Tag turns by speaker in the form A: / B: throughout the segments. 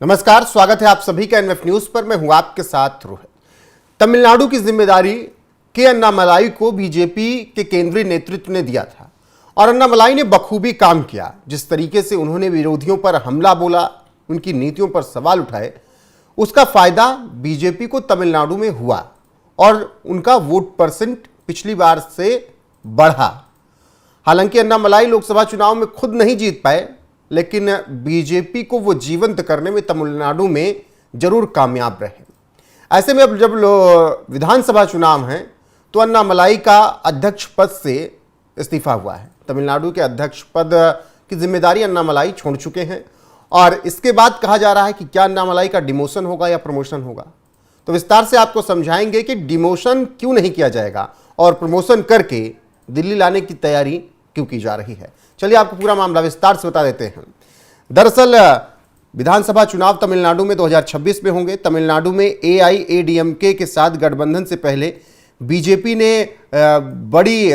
A: नमस्कार, स्वागत है आप सभी का एनएफ न्यूज पर। मैं हूं आपके साथ रोहित। तमिलनाडु की जिम्मेदारी के अन्नामलाई को बीजेपी के केंद्रीय नेतृत्व ने दिया था और अन्नामलाई ने बखूबी काम किया। जिस तरीके से उन्होंने विरोधियों पर हमला बोला, उनकी नीतियों पर सवाल उठाए, उसका फायदा बीजेपी को तमिलनाडु में हुआ और उनका वोट परसेंट पिछली बार से बढ़ा। हालांकि अन्नामलाई लोकसभा चुनाव में खुद नहीं जीत पाए, लेकिन बीजेपी को वो जीवंत करने में तमिलनाडु में जरूर कामयाब रहे। ऐसे में अब जब विधानसभा चुनाव हैं तो अन्नामलाई का अध्यक्ष पद से इस्तीफा हुआ है। तमिलनाडु के अध्यक्ष पद की जिम्मेदारी अन्नामलाई छोड़ चुके हैं और इसके बाद कहा जा रहा है कि क्या अन्नामलाई का डिमोशन होगा या प्रमोशन होगा। तो विस्तार से आपको समझाएंगे कि डिमोशन क्यों नहीं किया जाएगा और प्रमोशन करके दिल्ली लाने की तैयारी क्यों की जा रही है। चलिए आपको पूरा मामला विस्तार से बता देते हैं। दरअसल विधानसभा चुनाव तमिलनाडु में 2026 में होंगे। तमिलनाडु में AIADMK के साथ गठबंधन से पहले बीजेपी ने बड़ी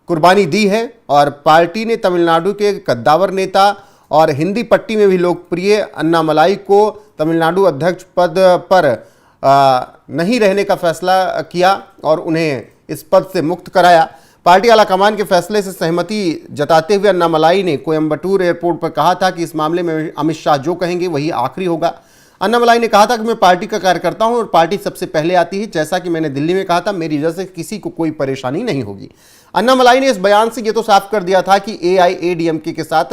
A: कुर्बानी दी है और पार्टी ने तमिलनाडु के कद्दावर नेता और हिंदी पट्टी में भी लोकप्रिय अन्नामलाई को तमिलनाडु अध्यक्ष पद पर नहीं रहने का फैसला किया और उन्हें इस पद से मुक्त कराया। पार्टी आलाकमान के फैसले से सहमति जताते हुए अन्नामलाई ने कोयम्बटूर एयरपोर्ट पर कहा था कि इस मामले में अमित शाह जो कहेंगे वही आखिरी होगा। अन्नामलाई ने कहा था कि मैं पार्टी का कार्यकर्ता हूं और पार्टी सबसे पहले आती है। जैसा कि मैंने दिल्ली में कहा था, मेरी वजह से किसी को कोई परेशानी नहीं होगी। अन्नामलाई ने इस बयान से ये तो साफ कर दिया था कि AIADMK के साथ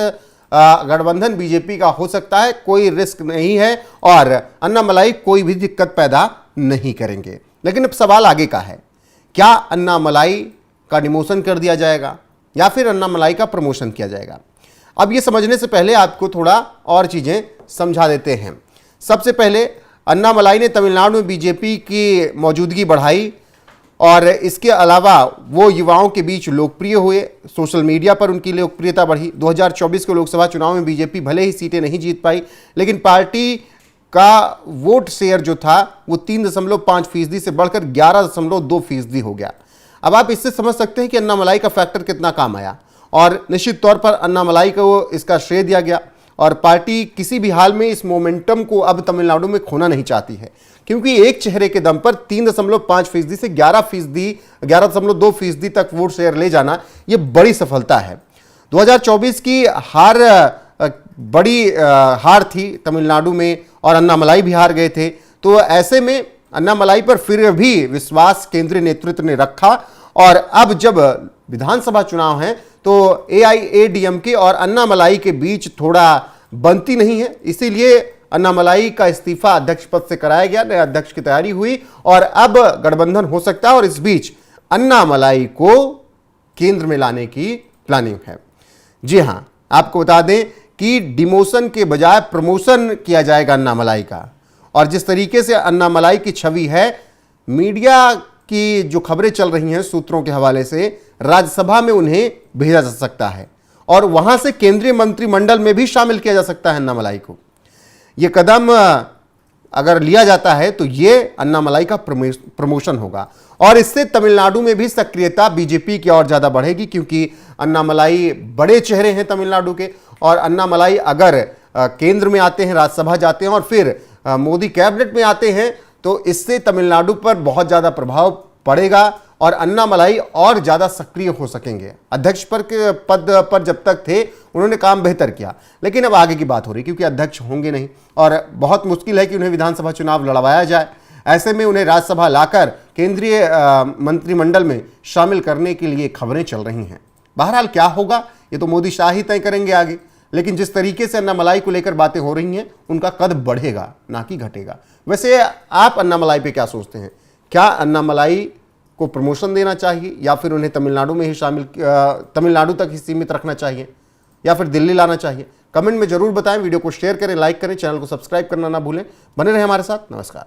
A: गठबंधन बीजेपी का हो सकता है, कोई रिस्क नहीं है और अन्नामलाई कोई भी दिक्कत पैदा नहीं करेंगे। लेकिन अब सवाल आगे का है, क्या अन्नामलाई का डिमोशन कर दिया जाएगा या फिर अन्नामलाई का प्रमोशन किया जाएगा। अब ये समझने से पहले आपको थोड़ा और चीजें समझा देते हैं। सबसे पहले अन्नामलाई ने तमिलनाडु में बीजेपी की मौजूदगी बढ़ाई और इसके अलावा वो युवाओं के बीच लोकप्रिय हुए। सोशल मीडिया पर उनकी लोकप्रियता बढ़ी। 2024 के लोकसभा चुनाव में बीजेपी भले ही सीटें नहीं जीत पाई, लेकिन पार्टी का वोट शेयर जो था वो 3.5% से बढ़कर 11.2% हो गया। अब आप इससे समझ सकते हैं कि अन्नामलाई का फैक्टर कितना काम आया और निश्चित तौर पर अन्नामलाई को इसका श्रेय दिया गया और पार्टी किसी भी हाल में इस मोमेंटम को अब तमिलनाडु में खोना नहीं चाहती है, क्योंकि एक चेहरे के दम पर 3.5% से 11.2% तक वोट शेयर ले जाना ये बड़ी सफलता है। 2024 की बड़ी हार थी तमिलनाडु में और अन्नामलाई भी हार गए थे। तो ऐसे में अन्नामलाई पर फिर भी विश्वास केंद्रीय नेतृत्व ने रखा और अब जब विधानसभा चुनाव है तो AIADMK और अन्नामलाई के बीच थोड़ा बनती नहीं है, इसीलिए अन्नामलाई का इस्तीफा अध्यक्ष पद से कराया गया। नए अध्यक्ष की तैयारी हुई और अब गठबंधन हो सकता है और इस बीच अन्नामलाई को केंद्र में लाने की प्लानिंग है। जी हां, आपको बता दें कि डिमोशन के बजाय प्रमोशन किया जाएगा अन्नामलाई का। और जिस तरीके से अन्नामलाई की छवि है, मीडिया की जो खबरें चल रही हैं सूत्रों के हवाले से, राज्यसभा में उन्हें भेजा जा सकता है और वहां से केंद्रीय मंत्रिमंडल में भी शामिल किया जा सकता है अन्नामलाई को। यह कदम अगर लिया जाता है तो यह अन्नामलाई का प्रमोशन होगा और इससे तमिलनाडु में भी सक्रियता बीजेपी की और ज्यादा बढ़ेगी, क्योंकि अन्नामलाई बड़े चेहरे हैं तमिलनाडु के और अन्नामलाई अगर केंद्र में आते हैं, राज्यसभा जाते हैं और फिर मोदी कैबिनेट में आते हैं तो इससे तमिलनाडु पर बहुत ज्यादा प्रभाव पड़ेगा और अन्नामलाई और ज्यादा सक्रिय हो सकेंगे। अध्यक्ष पद पर जब तक थे उन्होंने काम बेहतर किया, लेकिन अब आगे की बात हो रही, क्योंकि अध्यक्ष होंगे नहीं और बहुत मुश्किल है कि उन्हें विधानसभा चुनाव लड़वाया जाए। ऐसे में उन्हें राज्यसभा लाकर केंद्रीय मंत्रिमंडल में शामिल करने के लिए खबरें चल रही हैं। बहरहाल क्या होगा ये तो मोदी शाह ही तय करेंगे आगे, लेकिन जिस तरीके से अन्नामलाई को लेकर बातें हो रही हैं उनका कद बढ़ेगा ना कि घटेगा। वैसे आप अन्नामलाई पे क्या सोचते हैं? क्या अन्नामलाई को प्रमोशन देना चाहिए या फिर उन्हें तमिलनाडु में ही तमिलनाडु तक ही सीमित रखना चाहिए या फिर दिल्ली लाना चाहिए? कमेंट में जरूर बताएं। वीडियो को शेयर करें, लाइक करें, चैनल को सब्सक्राइब करना ना भूलें। बने रहें हमारे साथ। नमस्कार।